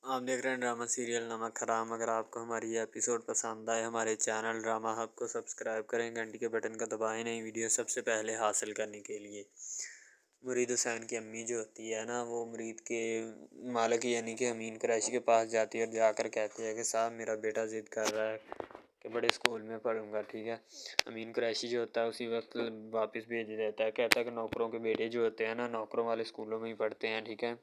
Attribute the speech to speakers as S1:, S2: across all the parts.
S1: آپ دیکھ رہے ہیں ڈرامہ سیریل نمک حرام۔ اگر آپ کو ہماری یہ ایپیسوڈ پسند آئے ہمارے چینل ڈرامہ ہب کو سبسکرائب کریں، گھنٹی کے بٹن کا دبائیں نئی ویڈیو سب سے پہلے حاصل کرنے کے لیے۔ مرید حسین کی امی جو ہوتی ہے نا، وہ مرید کے مالک یعنی کہ امین قریشی کے پاس جاتی ہے اور جا کر کہتی ہے کہ صاحب میرا بیٹا ضد کر رہا ہے کہ بڑے اسکول میں پڑھوں گا، ٹھیک ہے۔ امین قریشی جو ہوتا ہے اسی وقت واپس بھیج دیتا ہے، کہتا ہے کہ نوکروں کے بیٹے جو ہوتے ہیں نا، نوکروں والے اسکولوں میں ہی پڑھتے ہیں، ٹھیک ہے۔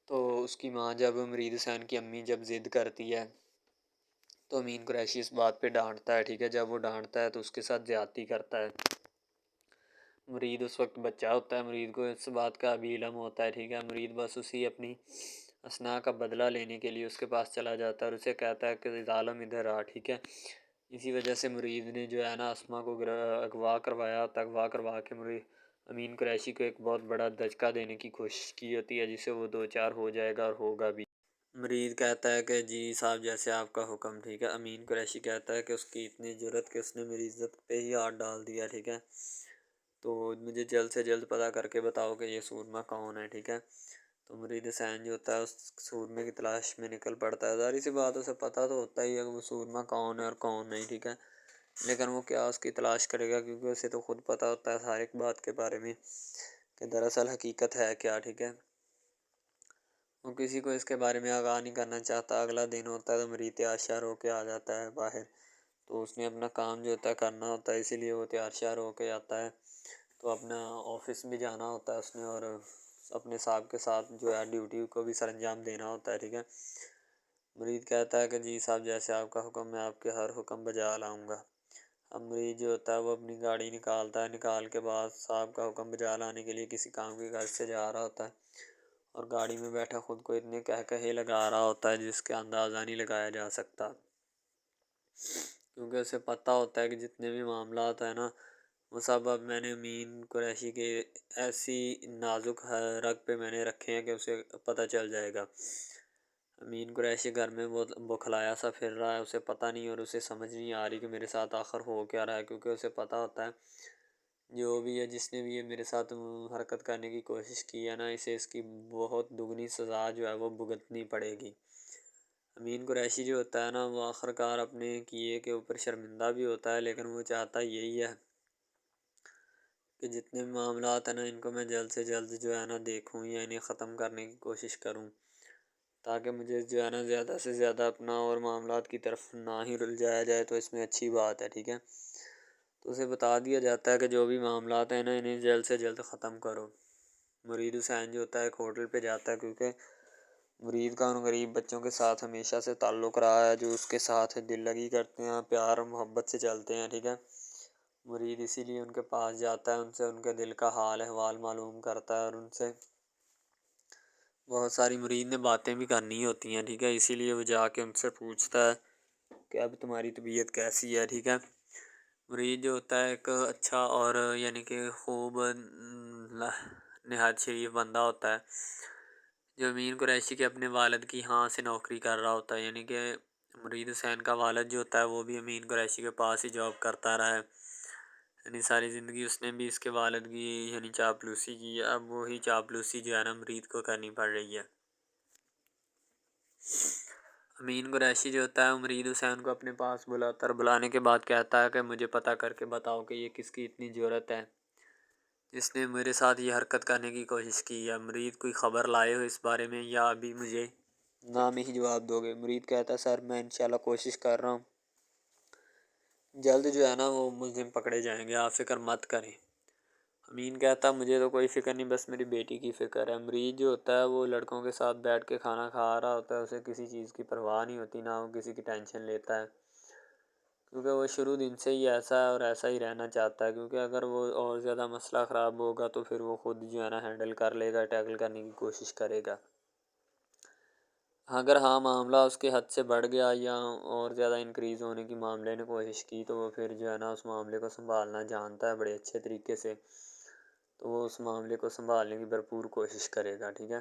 S1: تو اس کی ماں جب مرید حسین کی امی جب ضد کرتی ہے تو امین قریشی اس بات پہ ڈانٹتا ہے، ٹھیک ہے۔ جب وہ ڈانٹتا ہے تو اس کے ساتھ زیادتی کرتا ہے۔ مرید اس وقت بچہ ہوتا ہے، مرید کو اس بات کا ابھی علم ہوتا ہے، ٹھیک ہے۔ مرید بس اسی اپنی اثنا کا بدلہ لینے کے لیے اس کے پاس چلا جاتا ہے اور اسے کہتا ہے کہ ظالم ادھر آ، ٹھیک ہے۔ اسی وجہ سے مرید نے جو ہے نا اسما کو اغوا کروایا، اغوا کروا کے مرید امین قریشی کو ایک بہت بڑا دھچکا دینے کی کوشش کی ہوتی ہے، جس سے وہ دو چار ہو جائے گا اور ہوگا بھی۔ مرید کہتا ہے کہ جی صاحب جیسے آپ کا حکم، ٹھیک ہے۔ امین قریشی کہتا ہے کہ اس کی اتنی جرأت کہ اس نے میری عزت پہ ہی ہاتھ ڈال دیا، ٹھیک ہے۔ تو مجھے جلد سے جلد پتہ کر کے بتاؤ کہ یہ سورما کون ہے، ٹھیک ہے۔ تو مرید حسین جو ہوتا ہے اس سورمے کی تلاش میں نکل پڑتا ہے۔ ظاہر سی بات اسے پتہ تو ہوتا ہی ہے کہ وہ سورما کون ہے اور کون نہیں، ٹھیک ہے، لیکن وہ کیا اس کی تلاش کرے گا، کیونکہ اسے تو خود پتہ ہوتا ہے ہر ایک بات کے بارے میں کہ دراصل حقیقت ہے کیا، ٹھیک ہے۔ وہ کسی کو اس کے بارے میں آگاہ نہیں کرنا چاہتا۔ اگلا دن ہوتا ہے تو مرید تیار شیار ہو کے آ جاتا ہے باہر، تو اس نے اپنا کام جو ہوتا ہے کرنا ہوتا ہے، اسی لیے وہ تیار شیار ہو کے آتا ہے۔ تو اپنا آفس بھی جانا ہوتا ہے اس نے اور اپنے صاحب کے ساتھ جو ہے ڈیوٹی کو بھی سر انجام دینا ہوتا ہے، ٹھیک ہے۔ مرید کہتا ہے کہ جی صاحب جیسے آپ کا حکم میں آپ کے ہر حکم بجا لاؤں گا۔ اب مرید جو ہوتا ہے وہ اپنی گاڑی نکالتا ہے، نکال کے بعد صاحب کا حکم بجا لانے کے لیے کسی کام کے گھر سے جا رہا ہوتا ہے اور گاڑی میں بیٹھا خود کو اتنے کہے لگا رہا ہوتا ہے جس کا اندازہ نہیں لگایا جا سکتا، کیونکہ اسے پتہ ہوتا ہے کہ جتنے بھی معاملات ہیں نا وہ سب اب میں نے امین قریشی کے ایسی نازک رگ پہ میں نے رکھے ہیں کہ اسے پتہ چل جائے گا۔ امین قریشی گھر میں وہ بکھلایا سا پھر رہا ہے، اسے پتہ نہیں اور اسے سمجھ نہیں آ رہی کہ میرے ساتھ آخر ہو کیا رہا ہے، کیونکہ اسے پتہ ہوتا ہے جو بھی ہے جس نے بھی یہ میرے ساتھ حرکت کرنے کی کوشش کی ہے نا، اسے اس کی بہت دگنی سزا جو ہے وہ بھگتنی پڑے گی۔ امین قریشی جو ہوتا ہے نا وہ آخرکار اپنے کیے کے اوپر شرمندہ بھی ہوتا ہے، لیکن وہ چاہتا یہی ہے کہ جتنے بھی معاملات ہیں نا ان کو میں جلد سے جلد جو ہے نا دیکھوں یا انہیں ختم کرنے کی کوشش کروں، تاکہ مجھے جو ہے نا زیادہ سے زیادہ اپنا اور معاملات کی طرف نہ ہی رلجایا جائے، تو اس میں اچھی بات ہے، ٹھیک ہے۔ تو اسے بتا دیا جاتا ہے کہ جو بھی معاملات ہیں نا انہیں جلد سے جلد ختم کرو۔ مرید حسین جو ہوتا ہے ایک ہوٹل پہ جاتا ہے، کیونکہ مرید کا ان غریب بچوں کے ساتھ ہمیشہ سے تعلق رہا ہے جو اس کے ساتھ دل لگی کرتے ہیں، پیار اور محبت سے چلتے ہیں، ٹھیک ہے۔ مرید اسی لیے ان کے پاس جاتا ہے، ان سے ان کے دل کا حال احوال معلوم کرتا ہے اور ان سے بہت ساری مرید نے باتیں بھی کرنی ہوتی ہیں، ٹھیک ہے۔ اسی لیے وہ جا کے ان سے پوچھتا ہے کہ اب تمہاری طبیعت کیسی ہے، ٹھیک ہے۔ مرید جو ہوتا ہے ایک اچھا اور یعنی کہ خوب نہایت شریف بندہ ہوتا ہے، جو امین قریشی کے اپنے والد کی ہاں سے نوکری کر رہا ہوتا ہے، یعنی کہ مرید حسین کا والد جو ہوتا ہے وہ بھی امین قریشی کے پاس ہی جاب کرتا رہا ہے، یعنی ساری زندگی اس نے بھی اس کے والد کی یعنی چاپلوسی کی ہے، اب وہی چاپلوسی جو ہے نا مرید کو کرنی پڑ رہی ہے۔ امین قریشی جو ہوتا ہے مرید حسین کو اپنے پاس بلاتا ہے، بلانے کے بعد کہتا ہے کہ مجھے پتہ کر کے بتاؤ کہ یہ کس کی اتنی جرأت ہے جس نے میرے ساتھ یہ حرکت کرنے کی کوشش کی ہے۔ مرید کوئی خبر لائے ہو اس بارے میں یا ابھی مجھے نام ہی جواب دو گے؟ مرید کہتا ہے سر میں انشاءاللہ کوشش کر رہا ہوں، جلد جو ہے نا وہ ملزم پکڑے جائیں گے، آپ فکر مت کریں۔ امین کہتا مجھے تو کوئی فکر نہیں، بس میری بیٹی کی فکر ہے۔ مرید جو ہوتا ہے وہ لڑکوں کے ساتھ بیٹھ کے کھانا کھا رہا ہوتا ہے، اسے کسی چیز کی پرواہ نہیں ہوتی، نہ وہ کسی کی ٹینشن لیتا ہے، کیونکہ وہ شروع دن سے ہی ایسا ہے اور ایسا ہی رہنا چاہتا ہے، کیونکہ اگر وہ اور زیادہ مسئلہ خراب ہوگا تو پھر وہ خود جو ہے نا ہینڈل کر لے گا، ٹیکل کرنے کی کوشش کرے گا۔ اگر ہاں معاملہ اس کے حد سے بڑھ گیا یا اور زیادہ انکریز ہونے کی معاملے نے کوشش کی تو وہ پھر جو ہے نا اس معاملے کو سنبھالنا جانتا ہے بڑے اچھے طریقے سے، تو وہ اس معاملے کو سنبھالنے کی بھرپور کوشش کرے گا، ٹھیک ہے۔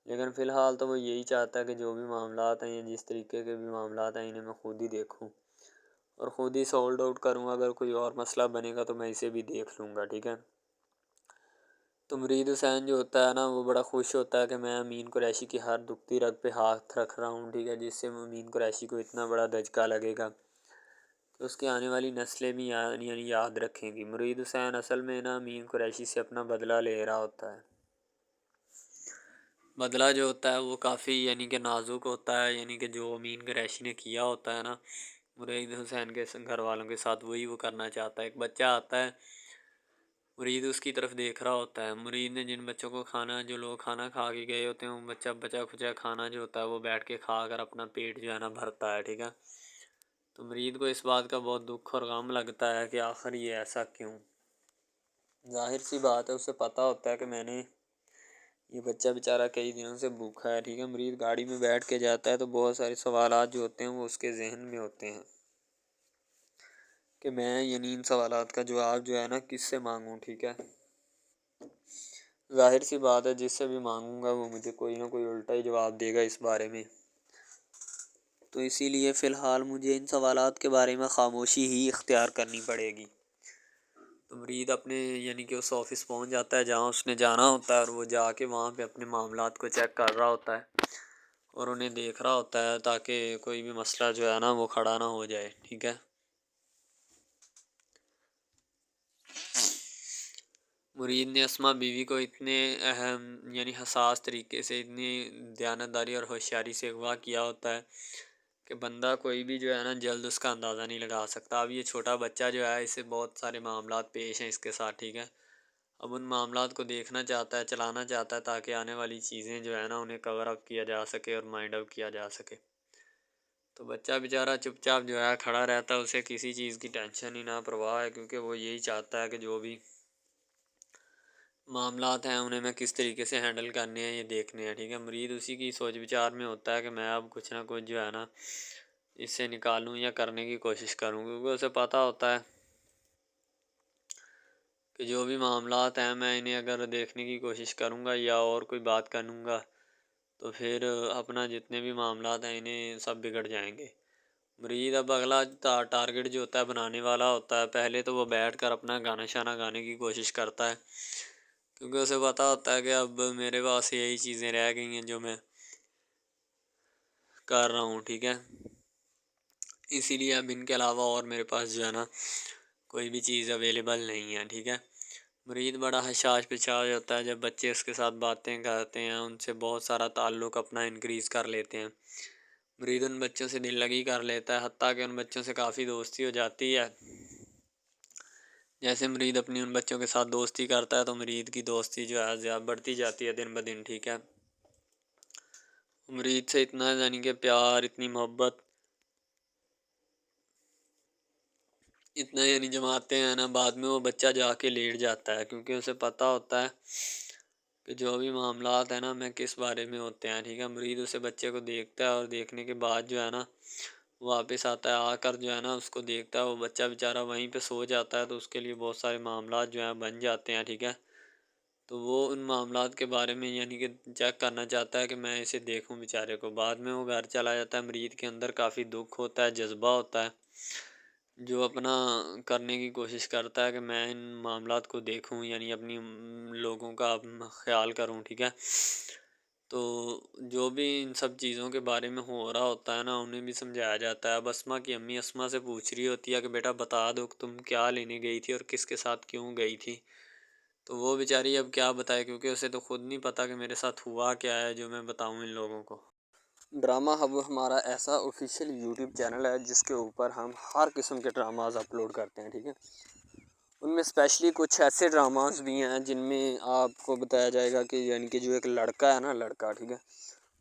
S1: لیکن فی الحال تو وہ یہی چاہتا ہے کہ جو بھی معاملات ہیں یا جس طریقے کے بھی معاملات ہیں انہیں میں خود ہی دیکھوں اور خود ہی سولڈ آؤٹ کروں، اگر کوئی اور مسئلہ بنے گا تو میں اسے بھی دیکھ لوں گا، ٹھیک ہے۔ تو مرید حسین جو ہوتا ہے نا وہ بڑا خوش ہوتا ہے کہ میں امین قریشی کی ہر دکھتی رگ پہ ہاتھ رکھ رہا ہوں، ٹھیک ہے، جس سے امین قریشی کو اتنا بڑا دھچکا لگے گا کہ اس کے آنے والی نسلیں بھی یعنی یاد رکھیں گی۔ مرید حسین اصل میں نا امین قریشی سے اپنا بدلہ لے رہا ہوتا ہے۔ بدلہ جو ہوتا ہے وہ کافی یعنی کہ نازک ہوتا ہے، یعنی کہ جو امین قریشی نے کیا ہوتا ہے نا مرید حسین کے گھر والوں کے ساتھ، وہی وہ کرنا چاہتا ہے۔ ایک بچہ آتا ہے، مرید اس کی طرف دیکھ رہا ہوتا ہے، مرید نے جن بچوں کو کھانا، جو لوگ کھانا کھا کے گئے ہوتے ہیں، وہ بچہ کھچا کھانا جو ہوتا ہے وہ بیٹھ کے کھا کر اپنا پیٹ جو ہے نا بھرتا ہے، ٹھیک ہے۔ تو مرید کو اس بات کا بہت دکھ اور غم لگتا ہے کہ آخر یہ ایسا کیوں۔ ظاہر سی بات ہے، اسے پتہ ہوتا ہے کہ میں نے یہ بچہ بیچارہ کئی دنوں سے بھوکا ہے، ٹھیک ہے۔ مرید گاڑی میں بیٹھ کے جاتا ہے تو بہت سارے سوالات جو ہوتے ہیں وہ اس کے ذہن میں ہوتے ہیں کہ میں یعنی ان سوالات کا جواب جو ہے نا کس سے مانگوں، ٹھیک ہے۔ ظاہر سی بات ہے جس سے بھی مانگوں گا وہ مجھے کوئی نہ کوئی الٹا ہی جواب دے گا اس بارے میں، تو اسی لیے فی الحال مجھے ان سوالات کے بارے میں خاموشی ہی اختیار کرنی پڑے گی۔ تو مرید اپنے یعنی کہ اس آفس پہنچ جاتا ہے جہاں اس نے جانا ہوتا ہے، اور وہ جا کے وہاں پہ اپنے معاملات کو چیک کر رہا ہوتا ہے اور انہیں دیکھ رہا ہوتا ہے تاکہ کوئی بھی مسئلہ جو ہے نا وہ کھڑا نہ ہو جائے، ٹھیک ہے۔ مرید نے اسما بیوی کو اتنے اہم یعنی حساس طریقے سے، اتنی دیانتداری اور ہوشیاری سے اغوا کیا ہوتا ہے کہ بندہ کوئی بھی جو ہے نا جلد اس کا اندازہ نہیں لگا سکتا۔ اب یہ چھوٹا بچہ جو ہے اسے بہت سارے معاملات پیش ہیں اس کے ساتھ، ٹھیک ہے۔ اب ان معاملات کو دیکھنا چاہتا ہے، چلانا چاہتا ہے تاکہ آنے والی چیزیں جو ہے نا انہیں کور اپ کیا جا سکے اور مائنڈ اپ کیا جا سکے۔ تو بچہ بیچارہ چپ چاپ جو ہے کھڑا رہتا ہے، اسے کسی چیز کی ٹینشن ہی نہ پرواہ ہے، کیونکہ وہ یہی چاہتا ہے کہ جو بھی معاملات ہیں انہیں میں کس طریقے سے ہینڈل کرنے ہیں یہ دیکھنے ہیں، ٹھیک ہے۔ مرید اسی کی سوچ بچار میں ہوتا ہے کہ میں اب کچھ نہ کچھ جو ہے نا اس سے نکالوں یا کرنے کی کوشش کروں، کیونکہ اسے پتہ ہوتا ہے کہ جو بھی معاملات ہیں میں انہیں اگر دیکھنے کی کوشش کروں گا یا اور کوئی بات کروں گا تو پھر اپنا جتنے بھی معاملات ہیں انہیں سب بگڑ جائیں گے۔ مرید اب اگلا ٹارگٹ جو ہوتا ہے بنانے والا ہوتا ہے۔ پہلے تو وہ بیٹھ کر اپنا گانا شانا گانے کی کوشش کرتا ہے، کیونکہ اسے پتہ ہوتا ہے کہ اب میرے پاس یہی چیزیں رہ گئی ہیں جو میں کر رہا ہوں، ٹھیک ہے۔ اسی لیے اب ان کے علاوہ اور میرے پاس جو ہے نا کوئی بھی چیز اویلیبل نہیں ہے، ٹھیک ہے۔ مرید بڑا حشاش پشاش ہوتا ہے جب بچے اس کے ساتھ باتیں کرتے ہیں، ان سے بہت سارا تعلق اپنا انکریز کر لیتے ہیں۔ مرید ان بچوں سے دل لگی کر لیتا ہے، حتیٰ کہ ان بچوں سے کافی دوستی ہو جاتی ہے۔ جیسے مرید اپنی ان بچوں کے ساتھ دوستی کرتا ہے تو مرید کی دوستی جو ہے زیادہ بڑھتی جاتی ہے دن بدن، ٹھیک ہے۔ مرید سے اتنا یعنی کہ پیار، اتنی محبت اتنا یعنی جماتے ہیں نا، بعد میں وہ بچہ جا کے لیٹ جاتا ہے، کیونکہ اسے پتہ ہوتا ہے کہ جو بھی معاملات ہیں نا میں کس بارے میں ہوتے ہیں، ٹھیک ہے۔ مرید اسے بچے کو دیکھتا ہے اور دیکھنے کے بعد جو ہے نا واپس آتا ہے، آ کر جو ہے نا اس کو دیکھتا ہے، وہ بچہ بیچارہ وہیں پہ سو جاتا ہے، تو اس کے لیے بہت سارے معاملات جو ہیں بن جاتے ہیں، ٹھیک ہے۔ تو وہ ان معاملات کے بارے میں یعنی کہ چیک کرنا چاہتا ہے کہ میں اسے دیکھوں بیچارے کو۔ بعد میں وہ گھر چلا جاتا ہے، مرید کے اندر کافی دکھ ہوتا ہے، جذبہ ہوتا ہے، جو اپنا کرنے کی کوشش کرتا ہے کہ میں ان معاملات کو دیکھوں، یعنی اپنی لوگوں کا خیال کروں، ٹھیک ہے۔ تو جو بھی ان سب چیزوں کے بارے میں ہو رہا ہوتا ہے نا انہیں بھی سمجھایا جاتا ہے۔ اب اسما کی امی اسما سے پوچھ رہی ہوتی ہے کہ بیٹا بتا دو کہ تم کیا لینے گئی تھی اور کس کے ساتھ کیوں گئی تھی، تو وہ بیچاری اب کیا بتائے، کیونکہ اسے تو خود نہیں پتہ کہ میرے ساتھ ہوا کیا ہے جو میں بتاؤں ان لوگوں کو۔ ڈرامہ ہب ہمارا ایسا آفیشیل یوٹیوب چینل ہے جس کے اوپر ہم ہر قسم کے ڈراماز اپلوڈ کرتے ہیں، ٹھیک ہے۔ ان میں اسپیشلی کچھ ایسے ڈراماز بھی ہیں جن میں آپ کو بتایا جائے گا کہ یعنی کہ جو ایک لڑکا ہے نا، لڑکا، ٹھیک ہے،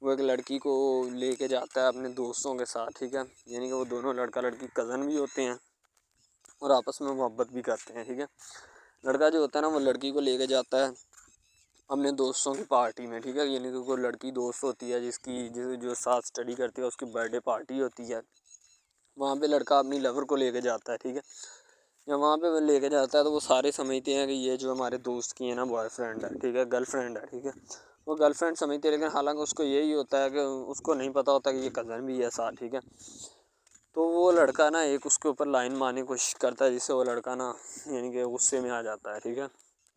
S1: وہ ایک لڑکی کو لے کے جاتا ہے اپنے دوستوں کے ساتھ، ٹھیک ہے، یعنی کہ وہ دونوں لڑکا لڑکی کزن بھی ہوتے ہیں اور آپس میں محبت بھی کرتے ہیں، ٹھیک ہے۔ لڑکا جو ہوتا ہے نا وہ لڑکی کو لے کے جاتا ہے اپنے دوستوں کی پارٹی میں، ٹھیک ہے، یعنی کہ کوئی لڑکی دوست ہوتی ہے جو ساتھ اسٹڈی کرتی ہے، اس کی برتھ ڈے پارٹی ہوتی ہے، وہاں پہ لڑکا اپنی لور کو لے کے جاتا ہے، ٹھیک ہے۔ جب وہاں پہ وہ لے کے جاتا ہے تو وہ سارے سمجھتے ہیں کہ یہ جو ہمارے دوست کی ہے نا بوائے فرینڈ ہے، ٹھیک ہے، گرل فرینڈ ہے، ٹھیک ہے، وہ گرل فرینڈ سمجھتے ہیں، لیکن حالانکہ اس کو یہی ہوتا ہے کہ اس کو نہیں پتہ ہوتا کہ یہ کزن بھی ہے ساتھ، ٹھیک ہے۔ تو وہ لڑکا نا ایک اس کے اوپر لائن مارنے کی کوشش کرتا ہے، جس سے وہ لڑکا نا یعنی کہ غصے میں آ جاتا ہے، ٹھیک ہے۔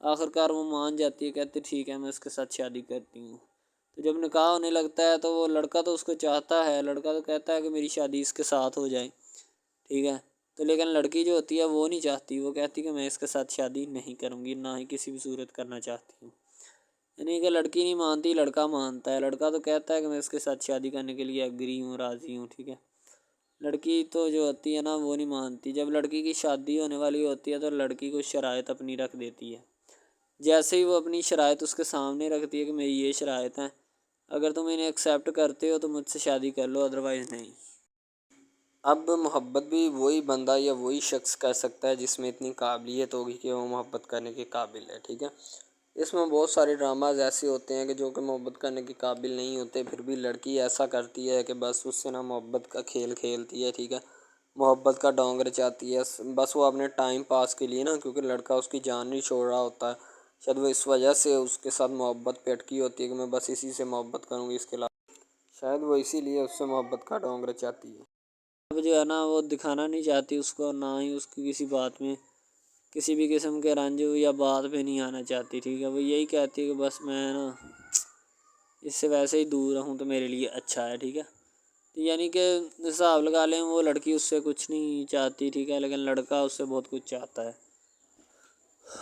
S1: آخرکار وہ مان جاتی ہے، کہتے ٹھیک ہے میں اس کے ساتھ شادی کرتی ہوں۔ تو جب نکاح ہونے لگتا ہے تو وہ لڑکا تو اس کو چاہتا ہے، لڑکا تو کہتا ہے کہ میری شادی اس کے ساتھ ہو جائے، ٹھیک ہے، تو لیکن لڑکی جو ہوتی ہے وہ نہیں چاہتی، وہ کہتی کہ میں اس کے ساتھ شادی نہیں کروں گی، نہ ہی کسی بھی صورت کرنا چاہتی ہوں۔ یعنی کہ لڑکی نہیں مانتی، لڑکا مانتا ہے۔ لڑکا تو کہتا ہے کہ میں اس کے ساتھ شادی کرنے کے لیے ایگری ہوں، راضی ہوں، ٹھیک ہے۔ لڑکی تو جو ہوتی ہے نا وہ نہیں مانتی۔ جب لڑکی کی شادی ہونے والی ہوتی ہے تو لڑکی کو شرائط اپنی رکھ دیتی ہے۔ جیسے ہی وہ اپنی شرائط اس کے سامنے رکھتی ہے کہ میری یہ شرائط ہیں، اگر تم انہیں ایکسیپٹ کرتے ہو تو مجھ سے شادی کر لو، ادروائز نہیں۔ اب محبت بھی وہی بندہ یا وہی شخص کر سکتا ہے جس میں اتنی قابلیت ہوگی کہ وہ محبت کرنے کے قابل ہے، ٹھیک ہے۔ اس میں بہت سارے ڈراماز ایسے ہوتے ہیں کہ جو کہ محبت کرنے کے قابل نہیں ہوتے، پھر بھی لڑکی ایسا کرتی ہے کہ بس اس سے نا محبت کا کھیل کھیلتی ہے، ٹھیک ہے، محبت کا ڈونگ رچاتی ہے، بس وہ اپنے ٹائم پاس کے لیے نا، کیونکہ لڑکا اس کی جان نہیں چھوڑ رہا ہوتا ہے، شاید وہ اس وجہ سے اس کے ساتھ محبت پہ اٹکی ہوتی ہے کہ میں بس اسی سے محبت کروں گی، اس کے علاوہ شاید وہ اسی لیے اس سے محبت کا ڈونگ رچاتی ہے۔ اب جو ہے نا وہ دکھانا نہیں چاہتی اس کو، نہ ہی اس کی کسی بات میں کسی بھی قسم کے رنج یا بات پہ نہیں آنا چاہتی، ٹھیک ہے۔ وہ یہی کہتی ہے کہ بس میں نا اس سے ویسے ہی دور رہوں تو میرے لیے اچھا ہے، ٹھیک ہے۔ یعنی کہ حساب لگا لیں وہ لڑکی اس سے کچھ نہیں چاہتی، ٹھیک ہے، لیکن لڑکا اس سے بہت کچھ چاہتا ہے۔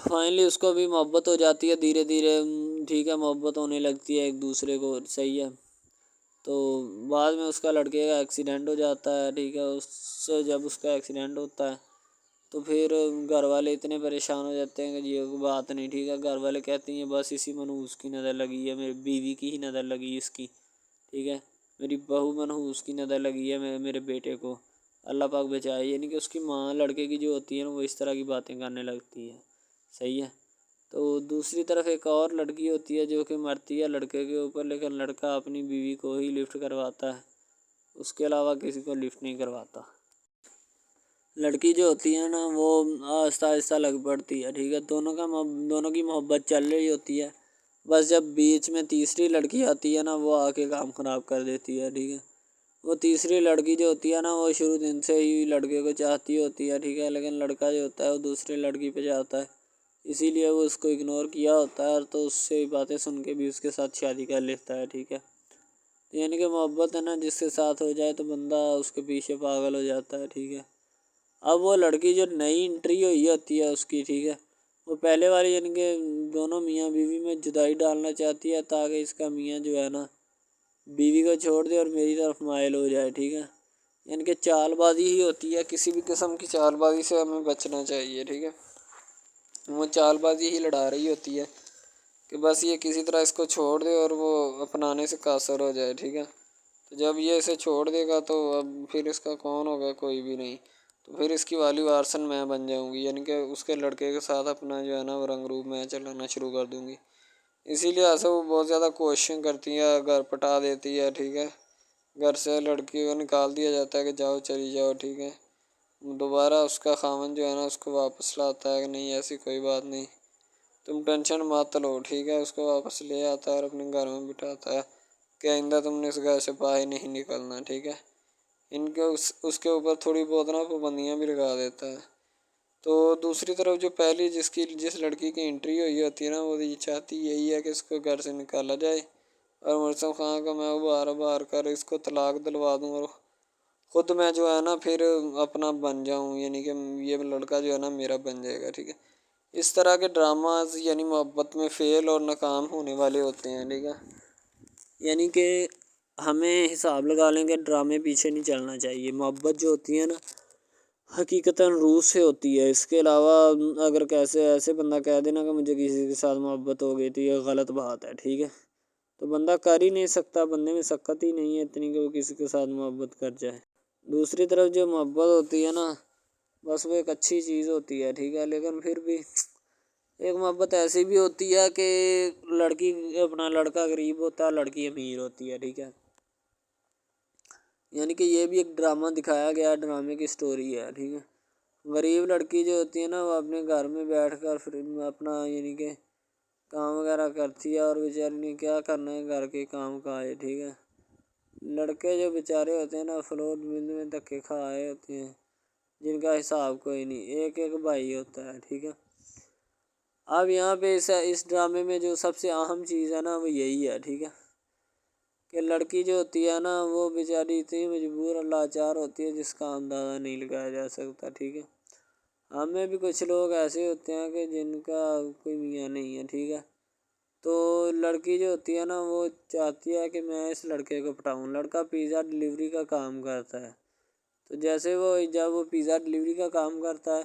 S1: فائنلی اس کو بھی محبت ہو جاتی ہے دھیرے دھیرے، ٹھیک ہے، محبت ہونے لگتی ہے ایک دوسرے کو، صحیح ہے۔ تو بعد میں اس کا لڑکے کا ایکسیڈنٹ ہو جاتا ہے، ٹھیک ہے۔ جب اس کا ایکسیڈنٹ ہوتا ہے تو پھر گھر والے اتنے پریشان ہو جاتے ہیں کہ یہ بات نہیں، ٹھیک ہے۔ گھر والے کہتے ہیں بس اسی منحوس کی نظر لگی ہے، میری بیوی کی ہی نظر لگی اس کی، ٹھیک ہے، میری بہو منحوس کی نظر لگی ہے میرے بیٹے کو، اللہ پاک بچائے۔ یعنی کہ اس کی ماں لڑکے کی جو ہوتی ہے نا وہ اس طرح کی باتیں کرنے لگتی ہے، صحیح ہے۔ تو دوسری طرف ایک اور لڑکی ہوتی ہے جو کہ مرتی ہے لڑکے کے اوپر، لیکن لڑکا اپنی بیوی کو ہی لفٹ کرواتا ہے، اس کے علاوہ کسی کو لفٹ نہیں کرواتا۔ لڑکی جو ہوتی ہے نا وہ آہستہ آہستہ لگ پڑتی ہے، ٹھیک ہے، دونوں کی محبت چل رہی ہوتی ہے، بس جب بیچ میں تیسری لڑکی آتی ہے نا وہ آ کے کام خراب کر دیتی ہے، ٹھیک ہے۔ وہ تیسری لڑکی جو ہوتی ہے نا وہ شروع دن سے ہی لڑکے کو چاہتی ہوتی ہے، ٹھیک ہے، لیکن لڑکا جو ہوتا ہے وہ دوسری لڑکی پہ جاتا ہے، اسی لیے وہ اس کو اگنور کیا ہوتا ہے، تو اس سے باتیں سن کے بھی اس کے ساتھ شادی کر لیتا ہے، ٹھیک ہے۔ یعنی کہ محبت ہے نا جس کے ساتھ ہو جائے تو بندہ اس کے پیچھے پاگل ہو جاتا ہے، ٹھیک ہے۔ اب وہ لڑکی جو نئی انٹری ہوئی ہوتی ہے اس کی، ٹھیک ہے، وہ پہلے والی یعنی کہ دونوں میاں بیوی میں جدائی ڈالنا چاہتی ہے تاکہ اس کا میاں جو ہے نا بیوی کو چھوڑ دے اور میری طرف مائل ہو جائے، ٹھیک ہے۔ یعنی کہ چال بازی ہی ہوتی ہے، کسی بھی قسم کی چال بازی سے ہمیں بچنا چاہیے، ٹھیک ہے۔ وہ چال بازی ہی لڑا رہی ہوتی ہے کہ بس یہ کسی طرح اس کو چھوڑ دے اور وہ اپنانے سے قاصر ہو جائے، ٹھیک ہے۔ تو جب یہ اسے چھوڑ دے گا تو اب پھر اس کا کون ہوگا، کوئی بھی نہیں، تو پھر اس کی والی وارثن میں بن جاؤں گی، یعنی کہ اس کے لڑکے کے ساتھ اپنا جو ہے نا وہ رنگ روپ میں چلانا شروع کر دوں گی۔ اسی لیے سے وہ بہت زیادہ کوششیں کرتی ہے، گھر پٹا دیتی ہے، ٹھیک ہے، گھر سے لڑکی کو نکال دیا جاتا ہے کہ جاؤ چلی جاؤ، ٹھیک ہے۔ دوبارہ اس کا خاوند جو ہے نا اس کو واپس لاتا ہے کہ نہیں ایسی کوئی بات نہیں، تم ٹینشن مت لو، ٹھیک ہے، اس کو واپس لے آتا ہے اور اپنے گھر میں بٹھاتا ہے کہ آئندہ تم نے اس گھر سے باہر نہیں نکلنا، ٹھیک ہے۔ ان کے اس کے اوپر تھوڑی بہت نا پابندیاں بھی لگا دیتا ہے۔ تو دوسری طرف جو پہلی جس لڑکی کی انٹری ہوئی ہوتی ہے نا وہ یہ چاہتی یہی ہے کہ اس کو گھر سے نکالا جائے اور مرسم خان کا میں بار بار کر اس کو طلاق دلوا دوں اور خود میں جو ہے نا پھر اپنا بن جاؤں، یعنی کہ یہ لڑکا جو ہے نا میرا بن جائے گا، ٹھیک ہے۔ اس طرح کے ڈراماز یعنی محبت میں فیل اور ناکام ہونے والے ہوتے ہیں، ٹھیک ہے۔ یعنی کہ ہمیں حساب لگا لیں کہ ڈرامے پیچھے نہیں چلنا چاہیے، محبت جو ہوتی ہے نا حقیقتاً روح سے ہوتی ہے۔ اس کے علاوہ اگر ایسے بندہ کہہ دینا کہ مجھے کسی کے ساتھ محبت ہو گئی تو یہ غلط بات ہے، ٹھیک ہے۔ تو بندہ کر ہی نہیں سکتا، بندے میں سکت ہی نہیں ہے اتنی کہ وہ کسی کے ساتھ محبت کر جائے۔ دوسری طرف جو محبت ہوتی ہے نا بس وہ ایک اچھی چیز ہوتی ہے، ٹھیک ہے، لیکن پھر بھی ایک محبت ایسی بھی ہوتی ہے کہ لڑکا غریب ہوتا ہے، لڑکی امیر ہوتی ہے، ٹھیک ہے۔ یعنی کہ یہ بھی ایک ڈرامہ دکھایا گیا، ڈرامے کی سٹوری ہے، ٹھیک ہے۔ غریب لڑکی جو ہوتی ہے نا وہ اپنے گھر میں بیٹھ کر پھر اپنا یعنی کہ کام وغیرہ کرتی ہے اور بیچاری نے کیا کرنا ہے گھر کے کام کاج، ٹھیک ہے۔ لڑکے جو بیچارے ہوتے ہیں نا فلور مل میں دھکے کھائے ہوتے ہیں جن کا حساب کوئی نہیں، ایک بھائی ہوتا ہے، ٹھیک ہے۔ اب یہاں پہ اس ڈرامے میں جو سب سے اہم چیز ہے نا وہ یہی ہے، ٹھیک ہے، کہ لڑکی جو ہوتی ہے نا وہ بیچاری اتنی مجبور اور لاچار ہوتی ہے جس کا اندازہ نہیں لگایا جا سکتا، ٹھیک ہے۔ ہمیں بھی کچھ لوگ ایسے ہوتے ہیں کہ جن کا کوئی میاں نہیں ہے، ٹھیک ہے، تو لڑکی جو ہوتی ہے نا وہ چاہتی ہے کہ میں اس لڑکے کو پٹاؤں۔ لڑکا پیزا ڈلیوری کا کام کرتا ہے، تو جیسے جب وہ پیزا ڈلیوری کا کام کرتا ہے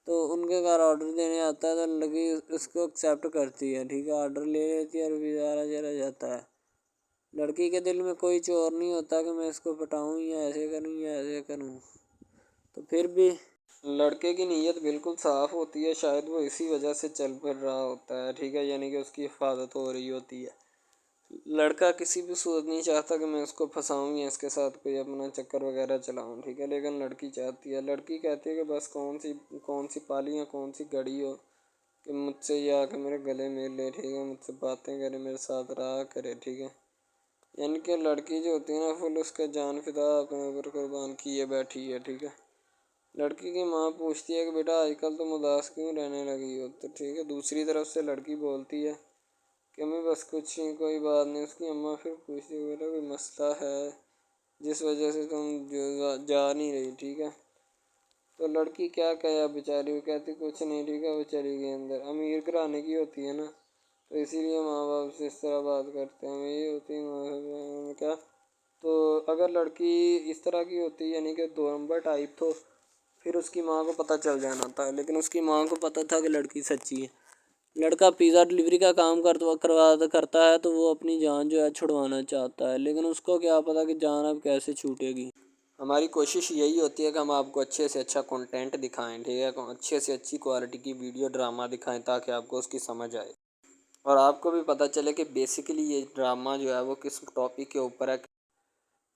S1: تو ان کے گھر آرڈر دینے آتا ہے تو لڑکی اس کو ایکسیپٹ کرتی ہے، ٹھیک ہے، آرڈر لے لیتی ہے اور پیزا چلا جاتا ہے۔ لڑکی کے دل میں کوئی چور نہیں ہوتا کہ میں اس کو پٹاؤں یا ایسے کروں یا ایسے کروں، تو پھر بھی لڑکے کی نیت بالکل صاف ہوتی ہے، شاید وہ اسی وجہ سے چل پھر رہا ہوتا ہے، ٹھیک ہے، یعنی کہ اس کی حفاظت ہو رہی ہوتی ہے۔ لڑکا کسی بھی صورت نہیں چاہتا کہ میں اس کو پھنساؤں یا اس کے ساتھ کوئی اپنا چکر وغیرہ چلاؤں، ٹھیک ہے، لیکن لڑکی چاہتی ہے، لڑکی کہتی ہے کہ بس کون سی پالی یا کون سی گڑی ہو کہ مجھ سے یہ آ کے میرے گلے مل لے، ٹھیک ہے، مجھ سے باتیں کرے، میرے ساتھ رہا کرے، ٹھیک ہے۔ یعنی کہ لڑکی جو ہوتی ہے نا فل اس کا جان فدا اپنے اوپر قربان کیے بیٹھی ہے، ٹھیک ہے۔ لڑکی کی ماں پوچھتی ہے کہ بیٹا آج کل تم اداس کیوں رہنے لگی ہو، تو ٹھیک ہے، دوسری طرف سے لڑکی بولتی ہے کہ میں بس کچھ نہیں، کوئی بات نہیں۔ اس کی اماں پھر پوچھتی ہے بیٹا کوئی مسئلہ ہے جس وجہ سے تم جا نہیں رہی، ٹھیک ہے، تو لڑکی کیا کہے بیچاری، وہ کہتی کچھ نہیں، ٹھیک ہے، وہ چلی گئی اندر۔ امیر گھرانے کی ہوتی ہے نا تو اسی لیے ماں باپ سے اس طرح بات کرتے ہیں، یہ ہوتی ہے کیا، تو اگر لڑکی اس طرح کی ہوتی یعنی کہ 2 نمبر ٹائپ تو پھر اس کی ماں کو پتہ چل جانا تھا، لیکن اس کی ماں کو پتہ تھا کہ لڑکی سچی ہے۔ لڑکا پیزا ڈلیوری کا کام کرتا ہے تو وہ اپنی جان جو ہے چھڑوانا چاہتا ہے، لیکن اس کو کیا پتہ کہ جان اب کیسے چھوٹے گی۔ ہماری کوشش یہی ہوتی ہے کہ ہم آپ کو اچھے سے اچھا کنٹینٹ دکھائیں، ٹھیک ہے، اچھے سے اچھی کوالٹی کی ویڈیو ڈرامہ دکھائیں تاکہ آپ کو اس کی سمجھ آئے اور آپ کو بھی پتہ چلے کہ بیسیکلی یہ ڈرامہ جو ہے وہ کس ٹاپک کے اوپر ہے۔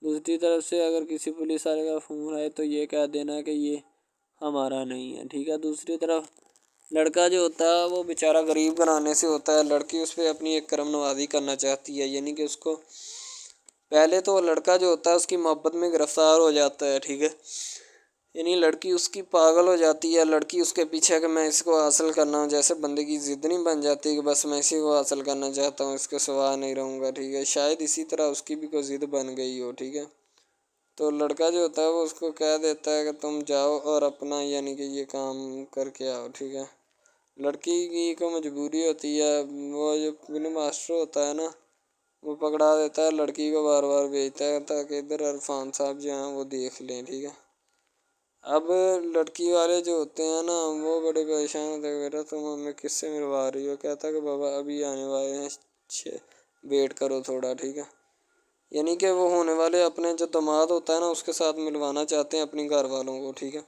S1: دوسری طرف سے اگر کسی پولیس والے کا فون آئے تو یہ کہہ دینا کہ یہ ہمارا نہیں ہے، ٹھیک ہے۔ دوسری طرف لڑکا جو ہوتا ہے وہ بیچارہ غریب گھرانے سے ہوتا ہے، لڑکی اس پہ اپنی ایک کرم نوازی کرنا چاہتی ہے، یعنی کہ اس کو پہلے تو لڑکا جو ہوتا ہے اس کی محبت میں گرفتار ہو جاتا ہے، ٹھیک ہے، یعنی لڑکی اس کی پاگل ہو جاتی ہے، لڑکی اس کے پیچھے کہ میں اس کو حاصل کرنا ہوں، جیسے بندے کی ضد نہیں بن جاتی کہ بس میں اسی کو حاصل کرنا چاہتا ہوں، اس کے سوا نہیں رہوں گا، ٹھیک ہے، شاید اسی طرح اس کی بھی کوئی ضد بن گئی ہو، ٹھیک ہے۔ تو لڑکا جو ہوتا ہے وہ اس کو کہہ دیتا ہے کہ تم جاؤ اور اپنا یعنی کہ یہ کام کر کے آؤ، ٹھیک ہے۔ لڑکی کی کو مجبوری ہوتی ہے، وہ جو فلم ماسٹر ہوتا ہے نا وہ پکڑا دیتا ہے لڑکی کو، بار بار بھیجتا ہے تاکہ ادھر عرفان صاحب جو ہیں وہ دیکھ لیں، ٹھیک ہے۔ اب لڑکی والے جو ہوتے ہیں نا وہ بڑے پریشان ہوتے ہیں، بیٹا تم ہمیں کس سے ملوا رہی ہو، کہتا ہے کہ بابا ابھی آنے والے ہیں، ویٹ کرو تھوڑا، ٹھیک ہے، یعنی کہ وہ ہونے والے اپنے جو داماد ہوتا ہے نا اس کے ساتھ ملوانا چاہتے ہیں اپنی گھر والوں کو، ٹھیک ہے۔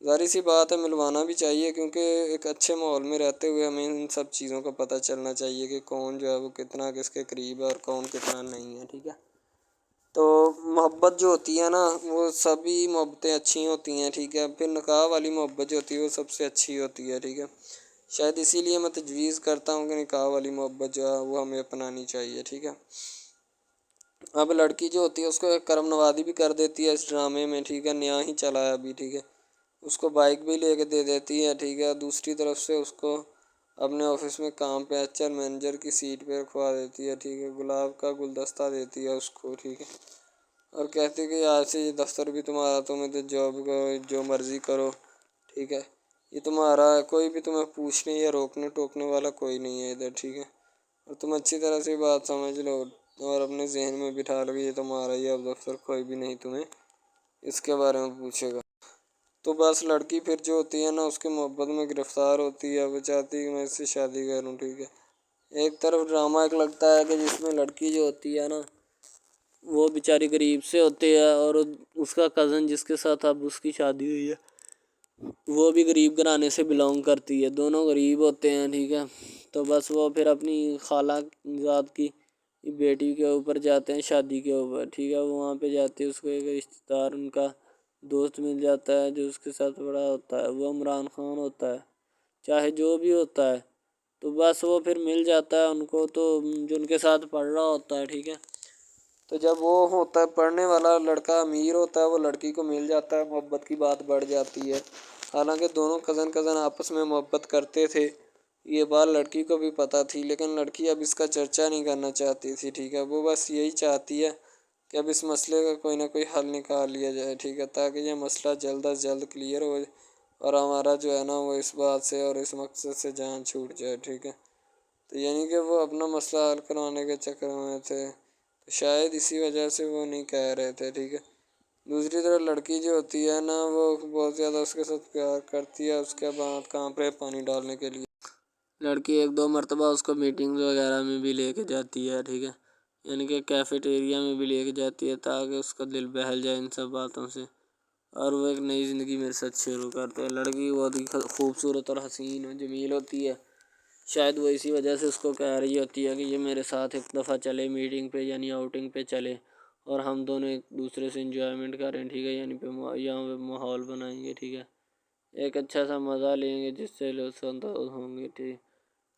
S1: ظاہر سی بات ہے ملوانا بھی چاہیے کیونکہ ایک اچھے ماحول میں رہتے ہوئے ہمیں ان سب چیزوں کا پتہ چلنا چاہیے کہ کون جو ہے وہ کتنا کس کے قریب ہے اور کون کتنا نہیں ہے، ٹھیک ہے۔ تو محبت جو ہوتی ہے نا وہ سبھی محبتیں اچھی ہوتی ہیں، ٹھیک ہے، پھر نکاح والی محبت جو ہوتی ہے وہ سب سے اچھی ہوتی ہے، ٹھیک ہے، شاید اسی لیے میں تجویز کرتا ہوں کہ نکاح والی محبت جو ہے وہ ہمیں اپنانی چاہیے، ٹھیک ہے۔ اب لڑکی جو ہوتی ہے اس کو ایک کرم نوازی بھی کر دیتی ہے اس ڈرامے میں، ٹھیک ہے، نیا ہی چلا ہے ابھی، ٹھیک ہے، اس کو بائک بھی لے کے دے دیتی ہے، ٹھیک ہے، دوسری طرف سے اس کو اپنے آفس میں کام پہ HR مینیجر کی سیٹ پہ رکھوا دیتی ہے، ٹھیک ہے، گلاب کا گلدستہ دیتی ہے اس کو، ٹھیک ہے، اور کہتی ہے کہ آج سے یہ دفتر بھی تمہارا، تم ادھر جاب کرو جو مرضی کرو، ٹھیک ہے، یہ تمہارا ہے، کوئی بھی تمہیں پوچھنے یا روکنے ٹوکنے والا کوئی نہیں ہے ادھر، ٹھیک ہے، اور تم اچھی طرح سے بات سمجھ لو اور اپنے ذہن میں بٹھا لو کہ یہ تمہارا ہی اب دفتر، کوئی بھی نہیں تمہیں اس کے بارے میں پوچھے گا۔ تو بس لڑکی پھر جو ہوتی ہے نا اس کی محبت میں گرفتار ہوتی ہے، وہ چاہتی ہے کہ میں اس سے شادی کروں، ٹھیک ہے۔ ایک طرف ڈرامہ ایک لگتا ہے کہ جس میں لڑکی جو ہوتی ہے نا وہ بیچاری غریب سے ہوتی ہے اور اس کا کزن جس کے ساتھ اب اس کی شادی ہوئی ہے وہ بھی غریب گھرانے سے بلانگ کرتی ہے، دونوں غریب ہوتے ہیں، ٹھیک ہے۔ تو بس وہ پھر اپنی خالہ زاد کی بیٹی کے اوپر جاتے ہیں شادی کے اوپر، ٹھیک ہے، وہاں پہ جاتے ہیں، اس کو ایک رشتہ دار ان کا دوست مل جاتا ہے جو اس کے ساتھ بڑا ہوتا ہے، وہ عمران خان ہوتا ہے، چاہے جو بھی ہوتا ہے، تو بس وہ پھر مل جاتا ہے ان کو، تو جو ان کے ساتھ پڑھ رہا ہوتا ہے، ٹھیک ہے، تو جب وہ ہوتا ہے پڑھنے والا لڑکا امیر ہوتا ہے وہ لڑکی کو مل جاتا ہے، محبت کی بات بڑھ جاتی ہے، حالانکہ دونوں کزن آپس میں محبت کرتے تھے، یہ بات لڑکی کو بھی پتہ تھی، لیکن لڑکی اب اس کا چرچا نہیں کرنا چاہتی تھی، ٹھیک ہے۔ وہ بس یہی چاہتی ہے کہ اب اس مسئلے کا کوئی نہ کوئی حل نکال لیا جائے، ٹھیک ہے، تاکہ یہ مسئلہ جلد از جلد کلیئر ہو اور ہمارا جو ہے نا وہ اس بات سے اور اس مقصد سے جان چھوٹ جائے، ٹھیک ہے۔ تو یعنی کہ وہ اپنا مسئلہ حل کروانے کے چکر میں تھے، تو شاید اسی وجہ سے وہ نہیں کہہ رہے تھے، ٹھیک ہے۔ دوسری طرف لڑکی جو ہوتی ہے نا وہ بہت زیادہ اس کے ساتھ پیار کرتی ہے، اس کے بعد کہاں پہ پانی ڈالنے کے لیے لڑکی 1-2 مرتبہ اس کو میٹنگ وغیرہ میں بھی لے کے جاتی ہے، ٹھیک ہے، یعنی کہ کیفیٹیریا میں بھی لے کے جاتی ہے تاکہ اس کا دل بہل جائے ان سب باتوں سے، اور وہ ایک نئی زندگی میرے ساتھ شروع کرتے ہیں۔ لڑکی بہت ہی خوبصورت اور حسین و جمیل ہوتی ہے، شاید وہ اسی وجہ سے اس کو کہہ رہی ہوتی ہے کہ یہ میرے ساتھ ایک دفعہ چلے میٹنگ پہ، یعنی آؤٹنگ پہ چلے، اور ہم دونوں ایک دوسرے سے انجوائمنٹ کریں، ٹھیک ہے، یعنی یہاں پہ ماحول بنائیں گے، ٹھیک ہے، ایک اچھا سا مزہ لیں گے جس سے لطف اندوز ہوں گے، ٹھیک۔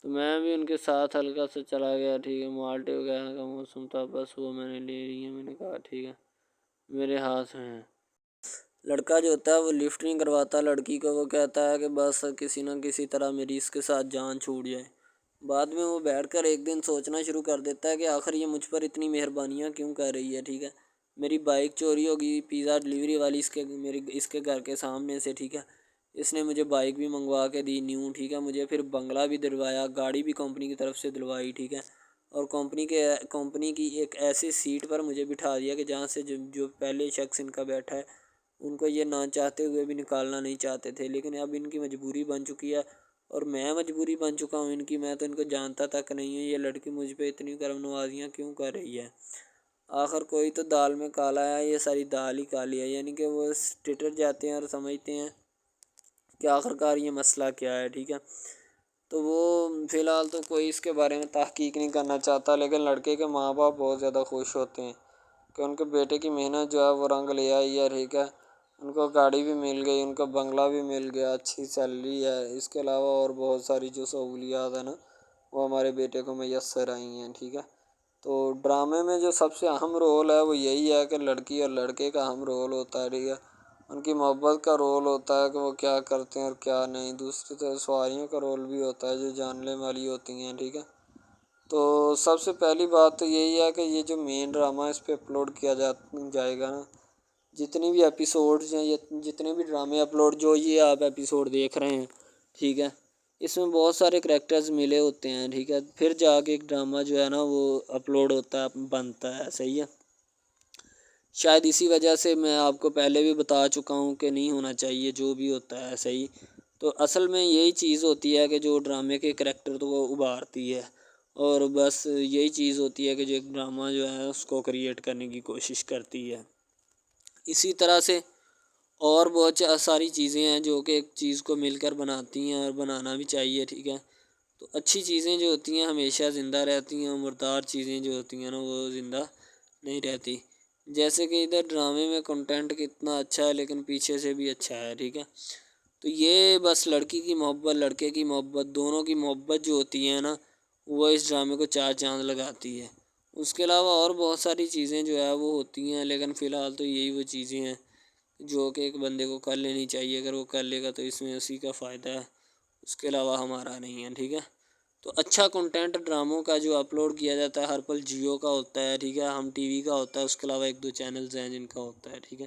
S1: تو میں بھی ان کے ساتھ ہلکا سا چلا گیا، ٹھیک ہے، مالٹے وغیرہ کا موسم تھا، بس وہ میں نے لے لی ہے، میں نے کہا ٹھیک ہے میرے ہاتھ میں ہے۔ لڑکا جو ہوتا ہے وہ لفٹ نہیں کرواتا لڑکی کو، وہ کہتا ہے کہ بس کسی نہ کسی طرح میری اس کے ساتھ جان چھوٹ جائے۔ بعد میں وہ بیٹھ کر ایک دن سوچنا شروع کر دیتا ہے کہ آخر یہ مجھ پر اتنی مہربانیاں کیوں کر رہی ہے، ٹھیک ہے، میری بائک چوری ہوگی، پیزا ڈلیوری والی اس کے گھر کے سامنے سے، ٹھیک ہے، اس نے مجھے بائک بھی منگوا کے دی نیو، ٹھیک ہے، مجھے پھر بنگلہ بھی دلوایا، گاڑی بھی کمپنی کی طرف سے دلوائی، ٹھیک ہے، اور کمپنی کی ایک ایسی سیٹ پر مجھے بٹھا دیا کہ جہاں سے جو پہلے شخص ان کا بیٹھا ہے ان کو یہ نہ چاہتے ہوئے بھی نکالنا نہیں چاہتے تھے، لیکن اب ان کی مجبوری بن چکی ہے، اور میں مجبوری بن چکا ہوں ان کی، میں تو ان کو جانتا تک نہیں ہوں، یہ لڑکی مجھ پہ اتنی کرم نوازیاں کیوں کر رہی ہے۔ آخر کوئی تو دال میں کالا ہے، یہ ساری دال ہی کالی ہے، یعنی کہ وہ ٹٹر جاتے ہیں اور سمجھتے ہیں کہ آخر کار یہ مسئلہ کیا ہے، ٹھیک ہے۔ تو وہ فی الحال تو کوئی اس کے بارے میں تحقیق نہیں کرنا چاہتا، لیکن لڑکے کے ماں باپ بہت زیادہ خوش ہوتے ہیں کہ ان کے بیٹے کی محنت جو ہے وہ رنگ لے آئی ہے، ٹھیک ہے، ان کو گاڑی بھی مل گئی، ان کو بنگلہ بھی مل گیا، اچھی سیلری ہے، اس کے علاوہ اور بہت ساری جو سہولیات ہیں نا وہ ہمارے بیٹے کو میسر آئی ہیں، ٹھیک ہے۔ تو ڈرامے میں جو سب سے اہم رول ہے وہ یہی ہے کہ لڑکی اور لڑکے کا اہم رول ہوتا ہے، ٹھیک ہے، ان کی محبت کا رول ہوتا ہے کہ وہ کیا کرتے ہیں اور کیا نہیں، دوسری طرف سواریوں کا رول بھی ہوتا ہے جو جاننے والی ہوتی ہیں، ٹھیک ہے۔ تو سب سے پہلی بات تو یہی ہے کہ یہ جو مین ڈرامہ اس پہ اپلوڈ کیا جائے گا نا، جتنی بھی ایپیسوڈز ہیں یا جتنے بھی ڈرامے اپلوڈ جو یہ آپ ایپیسوڈ دیکھ رہے ہیں، ٹھیک ہے، اس میں بہت سارے کریکٹرز ملے ہوتے ہیں، ٹھیک ہے، پھر جا کے ایک ڈرامہ جو ہے نا وہ اپلوڈ ہوتا ہے، بنتا ہے، صحیح ہے۔ شاید اسی وجہ سے میں آپ کو پہلے بھی بتا چکا ہوں کہ نہیں ہونا چاہیے جو بھی ہوتا ہے، صحیح۔ تو اصل میں یہی چیز ہوتی ہے کہ جو ڈرامے کے کریکٹر تو وہ ابھارتی ہے، اور بس یہی چیز ہوتی ہے کہ جو ایک ڈرامہ جو ہے اس کو کریٹ کرنے کی کوشش کرتی ہے۔ اسی طرح سے اور بہت ساری چیزیں ہیں جو کہ ایک چیز کو مل کر بناتی ہیں اور بنانا بھی چاہیے، ٹھیک ہے۔ تو اچھی چیزیں جو ہوتی ہیں ہمیشہ زندہ رہتی ہیں، مردار چیزیں جو ہوتی ہیں نا وہ زندہ نہیں رہتی، جیسے کہ ادھر ڈرامے میں کنٹینٹ کتنا اچھا ہے لیکن پیچھے سے بھی اچھا ہے، ٹھیک ہے۔ تو یہ بس لڑکی کی محبت لڑکے کی محبت دونوں کی محبت جو ہوتی ہے نا وہ اس ڈرامے کو 4 چاند لگاتی ہے۔ اس کے علاوہ اور بہت ساری چیزیں جو ہے وہ ہوتی ہیں، لیکن فی الحال تو یہی وہ چیزیں ہیں جو کہ ایک بندے کو کر لینی چاہیے، اگر وہ کر لے گا تو اس میں اسی کا فائدہ ہے، اس کے علاوہ ہمارا نہیں ہے، ٹھیک ہے۔ تو اچھا کنٹینٹ ڈراموں کا جو اپلوڈ کیا جاتا ہے ہر پل جیو کا ہوتا ہے، ٹھیک ہے، ہم ٹی وی کا ہوتا ہے، اس کے علاوہ 1-2 چینلز ہیں جن کا ہوتا ہے، ٹھیک ہے،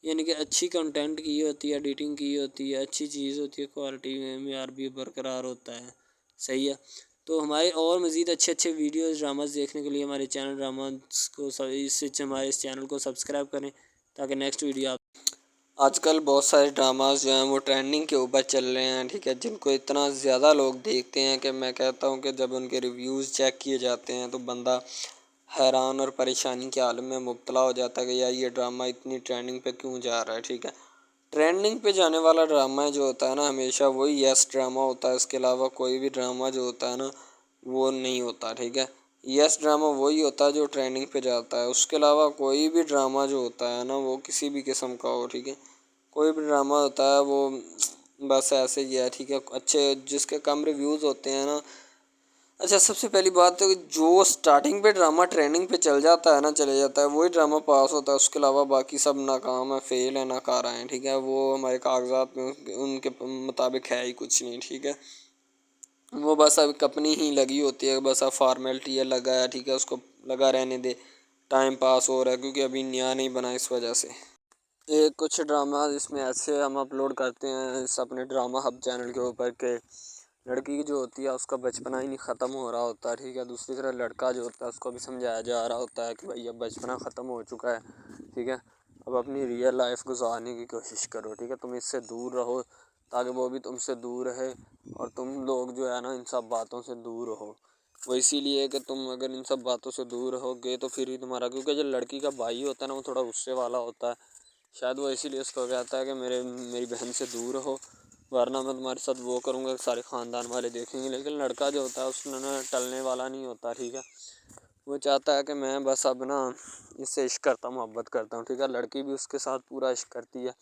S1: یعنی کہ اچھی کنٹینٹ کی ہوتی ہے، ایڈیٹنگ کی ہوتی ہے، اچھی چیز ہوتی ہے، کوالٹی میں معیار بھی برقرار ہوتا ہے، صحیح ہے۔ تو ہمارے اور مزید اچھے ویڈیوز ڈراماز دیکھنے کے لیے ہمارے چینل ڈراماز کو ہمارے اس چینل کو سبسکرائب کریں تاکہ نیکسٹ ویڈیو آج کل بہت سارے ڈراماز جو ہیں وہ ٹرینڈنگ کے اوپر چل رہے ہیں، ٹھیک ہے، جن کو اتنا زیادہ لوگ دیکھتے ہیں کہ میں کہتا ہوں کہ جب ان کے ریویوز چیک کیے جاتے ہیں تو بندہ حیران اور پریشانی کے عالم میں مبتلا ہو جاتا ہے کہ یار یہ ڈرامہ اتنی ٹرینڈنگ پہ کیوں جا رہا ہے، ٹھیک ہے۔ ٹرینڈنگ پہ جانے والا ڈرامہ جو ہوتا ہے نا ہمیشہ وہی یس ڈرامہ ہوتا ہے، اس کے علاوہ کوئی بھی ڈرامہ جو ہوتا ہے نا وہ نہیں ہوتا، ٹھیک ہے۔ یس ڈرامہ وہی ہوتا ہے جو ٹرینڈنگ پہ جاتا ہے، اس کے علاوہ کوئی بھی ڈرامہ جو ہوتا ہے نا وہ کسی بھی قسم کا ہو، ٹھیک ہے، کوئی بھی ڈرامہ ہوتا ہے وہ بس ایسے ہی ہے، ٹھیک ہے، اچھے جس کے کم ریویوز ہوتے ہیں نا۔ اچھا سب سے پہلی بات تو جو سٹارٹنگ پہ ڈرامہ ٹریننگ پہ چل جاتا ہے نا چلے جاتا ہے وہی ڈرامہ پاس ہوتا ہے، اس کے علاوہ باقی سب ناکام ہے، فیل ہے، ناکارہ ہیں، ٹھیک ہے، وہ ہمارے کاغذات میں ان کے مطابق ہے ہی کچھ نہیں، ٹھیک ہے۔ وہ بس اب اپنی ہی لگی ہوتی ہے، بس اب فارمیلٹی ہے لگا ہے، ٹھیک ہے، اس کو لگا رہنے دے، ٹائم پاس ہو رہا ہے کیونکہ ابھی نیا نہیں بنا اس وجہ سے۔ ایک کچھ ڈرامہ اس میں ایسے ہم اپلوڈ کرتے ہیں اس اپنے ڈرامہ ہب چینل کے اوپر کہ لڑکی جو ہوتی ہے اس کا بچپنا ہی نہیں ختم ہو رہا ہوتا ہے، ٹھیک ہے، دوسری طرح لڑکا جو ہوتا ہے اس کو بھی سمجھایا جا رہا ہوتا ہے کہ بھائی اب بچپنا ختم ہو چکا ہے، ٹھیک ہے، اب اپنی ریئل لائف گزارنے کی کوشش کرو، ٹھیک ہے، تم اس سے دور رہو تاکہ وہ بھی تم سے دور رہے اور تم لوگ جو ہے نا ان سب باتوں سے دور رہو۔ وہ اسی لیے کہ تم اگر ان سب باتوں سے دور رہو گے تو پھر ہی تمہارا، کیونکہ جو لڑکی کا بھائی ہوتا ہے نا وہ تھوڑا غصے والا ہوتا ہے، شاید وہ اسی لیے اس کو کہتا ہے کہ میری بہن سے دور رہو ورنہ میں تمہارے ساتھ وہ کروں گا، سارے خاندان والے دیکھیں گے۔ لیکن لڑکا جو ہوتا ہے اس نے ٹلنے والا نہیں ہوتا، ٹھیک ہے، وہ چاہتا ہے کہ میں بس اب نا اس سے عشق کرتا ہوں، محبت کرتا ہوں، ٹھیک ہے، لڑکی بھی اس کے ساتھ پورا عشق کرتی ہے،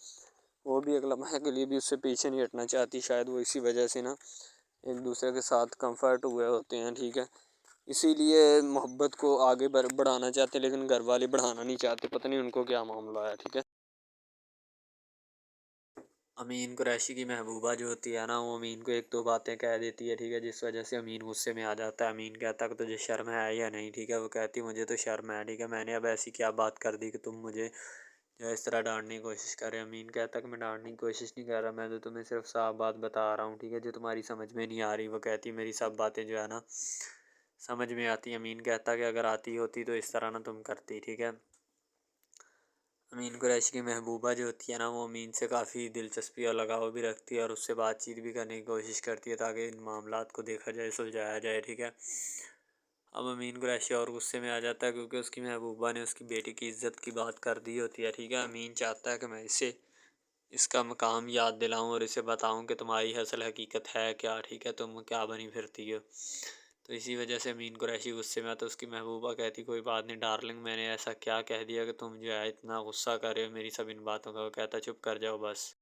S1: وہ بھی ایک لمحے کے لیے بھی اس سے پیچھے نہیں ہٹنا چاہتی، شاید وہ اسی وجہ سے نا ایک دوسرے کے ساتھ کمفرٹ ہوئے ہوتے ہیں، ٹھیک ہے، اسی لیے محبت کو آگے بڑھانا چاہتے لیکن گھر والے بڑھانا نہیں چاہتے، پتہ نہیں ان کو کیا معاملہ ہے، ٹھیک ہے۔ امین قریشی کی محبوبہ جو ہوتی ہے نا وہ امین کو ایک دو باتیں کہہ دیتی ہے، ٹھیک ہے، جس وجہ سے امین غصے میں آ جاتا ہے۔ امین کہتا ہے کہ تجھے شرم ہے یا نہیں، ٹھیک ہے، وہ کہتی مجھے تو شرم ہے، ٹھیک ہے، میں نے اب ایسی کیا بات کر دی کہ تم مجھے جو اس طرح ڈانٹنے کی کوشش کر رہے۔ امین کہتا ہے کہ میں ڈانٹنے کی کوشش نہیں کر رہا، میں تو تمہیں صرف صاف بات بتا رہا ہوں، ٹھیک ہے، جو تمہاری سمجھ میں نہیں آ رہی۔ وہ کہتی میری سب باتیں جو ہے نا سمجھ میں آتی۔ امین کہتا ہے کہ اگر آتی ہوتی تو اس طرح نہ تم کرتی، ٹھیک ہے۔ امین قریشی کی محبوبہ جو ہوتی ہے نا وہ امین سے کافی دلچسپی اور لگاؤ بھی رکھتی ہے اور اس سے بات چیت بھی کرنے کی کوشش کرتی ہے تاکہ ان معاملات کو دیکھا جائے، سلجھایا جائے، ٹھیک ہے۔ اب امین قریشی اور غصے میں آ جاتا ہے کیونکہ اس کی محبوبہ نے اس کی بیٹی کی عزت کی بات کر دی ہوتی ہے، ٹھیک ہے۔ امین چاہتا ہے کہ میں اسے اس کا مقام یاد دلاؤں اور اسے بتاؤں کہ تمہاری اصل حقیقت ہے کیا، ٹھیک ہے، تم کیا بنی پھرتی ہو۔ تو اسی وجہ سے امین قریشی غصے میں آتا ہے۔ اس کی محبوبہ کہتی کوئی بات نہیں ڈارلنگ، میں نے ایسا کیا کہہ دیا کہ تم جو ہے اتنا غصہ کر رہے ہو میری سب ان باتوں کا۔ وہ کہتا چپ کر جاؤ بس۔